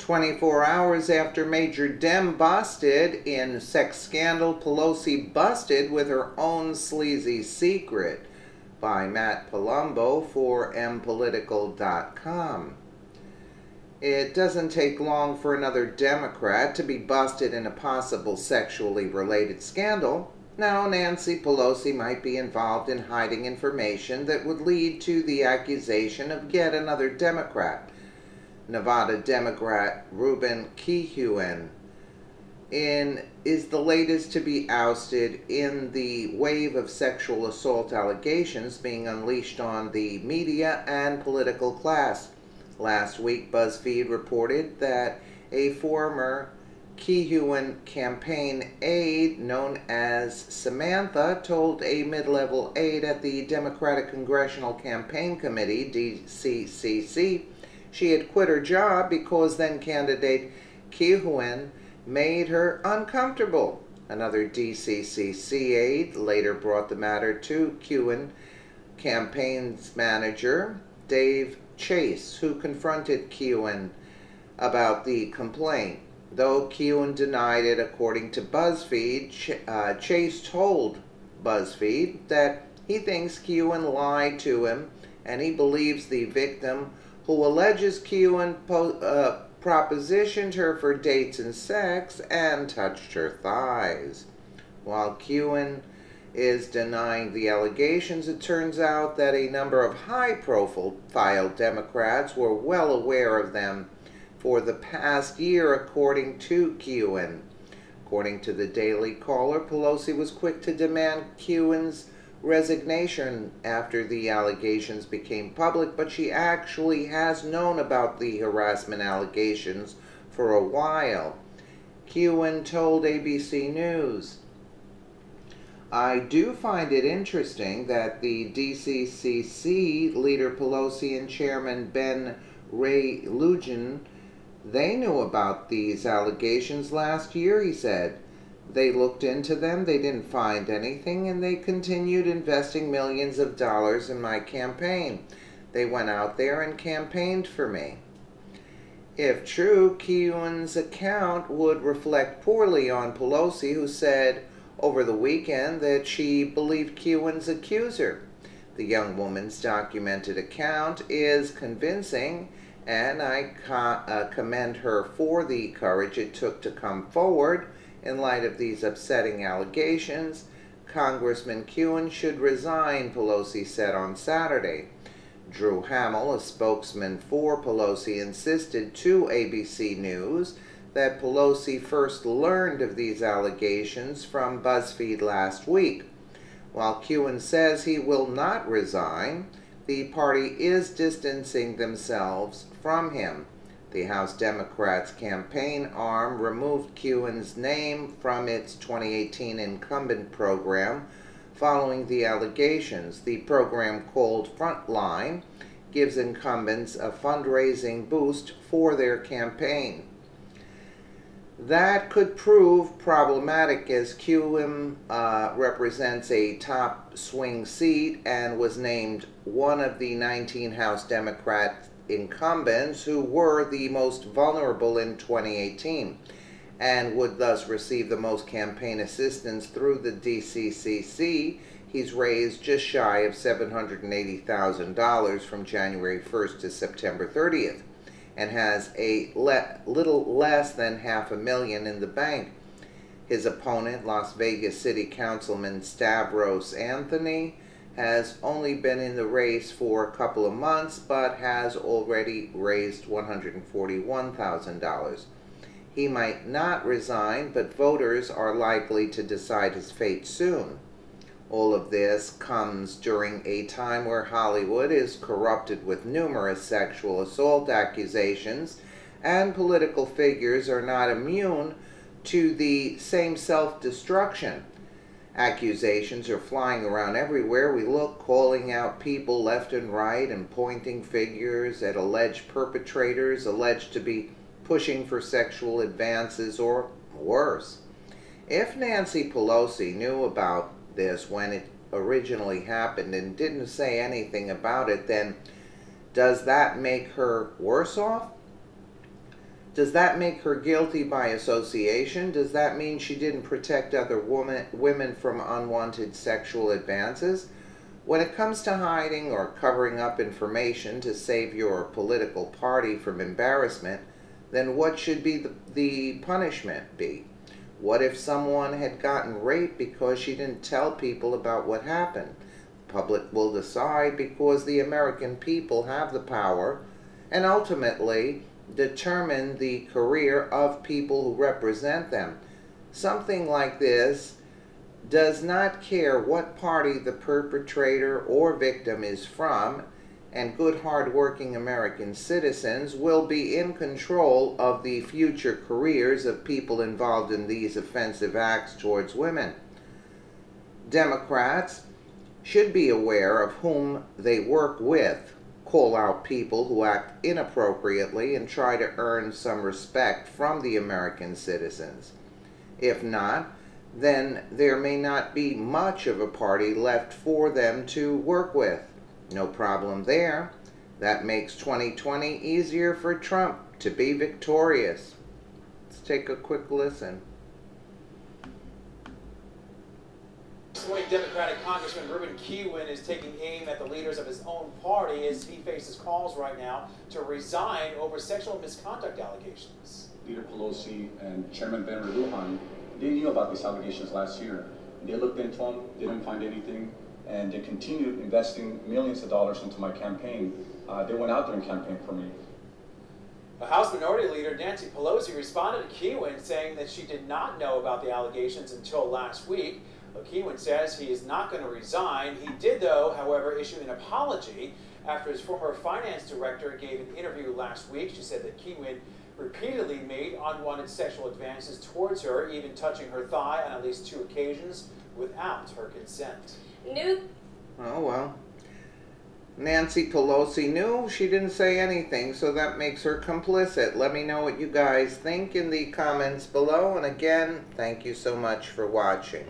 24 hours after Major Dem busted in sex scandal, Pelosi busted with her own sleazy secret, by Matt Palumbo for mpolitical.com. It doesn't take long for another Democrat to be busted in a possible sexually related scandal. Now, Nancy Pelosi might be involved in hiding information that would lead to the accusation of yet another Democrat. Nevada Democrat Ruben Kihuen is the latest to be ousted in the wave of sexual assault allegations being unleashed on the media and political class. Last week, BuzzFeed reported that a former Kihuen campaign aide known as Samantha told a mid-level aide at the Democratic Congressional Campaign Committee, DCCC, she had quit her job because then-candidate Kihuen made her uncomfortable. Another DCCC aide later brought the matter to Kihuen campaign's manager, Dave Chase, who confronted Kihuen about the complaint. Though Kihuen denied it, according to BuzzFeed, Chase told BuzzFeed that he thinks Kihuen lied to him and he believes the victim, who alleges Kihuen propositioned her for dates and sex and touched her thighs. While Kihuen is denying the allegations, it turns out that a number of high-profile Democrats were well aware of them for the past year, according to Kihuen. According to the Daily Caller, Pelosi was quick to demand Kihuen's resignation after the allegations became public, but she actually has known about the harassment allegations for a while. Kihuen told ABC News, "I do find it interesting that the DCCC leader Pelosi and Chairman Ben Ray Lugin, they knew about these allegations last year," he said. "They looked into them, they didn't find anything, and they continued investing millions of dollars in my campaign. They went out there and campaigned for me." If true, Kihuen's account would reflect poorly on Pelosi, who said over the weekend that she believed Kihuen's accuser. The young woman's documented account is convincing, and I commend her for the courage it took to come forward. In light of these upsetting allegations, Congressman Kihuen should resign, Pelosi said on Saturday. Drew Hamill, a spokesman for Pelosi, insisted to ABC News that Pelosi first learned of these allegations from BuzzFeed last week. While Kihuen says he will not resign, the party is distancing themselves from him. The House Democrats' campaign arm removed Kihuen's name from its 2018 incumbent program following the allegations. The program, called Frontline, gives incumbents a fundraising boost for their campaign. That could prove problematic, as Kihuen represents a top swing seat and was named one of the 19 House Democrat incumbents who were the most vulnerable in 2018 and would thus receive the most campaign assistance through the DCCC. He's raised just shy of $780,000 from January 1st to September 30th and has a little less than $500,000 in the bank. His opponent, Las Vegas City Councilman Stavros Anthony, has only been in the race for a couple of months, but has already raised $141,000. He might not resign, but voters are likely to decide his fate soon. All of this comes during a time where Hollywood is corrupted with numerous sexual assault accusations, and political figures are not immune to the same self-destruction. Accusations are flying around everywhere we look, calling out people left and right and pointing fingers at alleged perpetrators alleged to be pushing for sexual advances or worse. If Nancy Pelosi knew about this when it originally happened and didn't say anything about it, then does that make her worse off? Does that make her guilty by association? Does that mean she didn't protect other women from unwanted sexual advances? When it comes to hiding or covering up information to save your political party from embarrassment, then what should be the punishment be? What if someone had gotten raped because she didn't tell people about what happened? The public will decide because the American people have the power and ultimately determine the career of people who represent them. Something like this does not care what party the perpetrator or victim is from, and good hard-working American citizens will be in control of the future careers of people involved in these offensive acts towards women. Democrats should be aware of whom they work with, call out people who act inappropriately, and try to earn some respect from the American citizens. If not, then there may not be much of a party left for them to work with. No problem there. That makes 2020 easier for Trump to be victorious. Let's take a quick listen. Democratic Congressman Kihuen is taking aim at the leaders of his own party as he faces calls right now to resign over sexual misconduct allegations. Leader Pelosi and Chairman Ben Lujan, they knew about these allegations last year. They looked into them, didn't find anything, and they continued investing millions of dollars into my campaign. They went out there and campaigned for me. The House Minority Leader Nancy Pelosi responded to Kihuen saying that she did not know about the allegations until last week. Kihuen says he is not going to resign. He did, though, however, issue an apology after his former finance director gave an interview last week. She said that Kihuen repeatedly made unwanted sexual advances towards her, even touching her thigh on at least 2 occasions without her consent. Oh, well. Nancy Pelosi knew. She didn't say anything, so that makes her complicit. Let me know what you guys think in the comments below. And again, thank you so much for watching.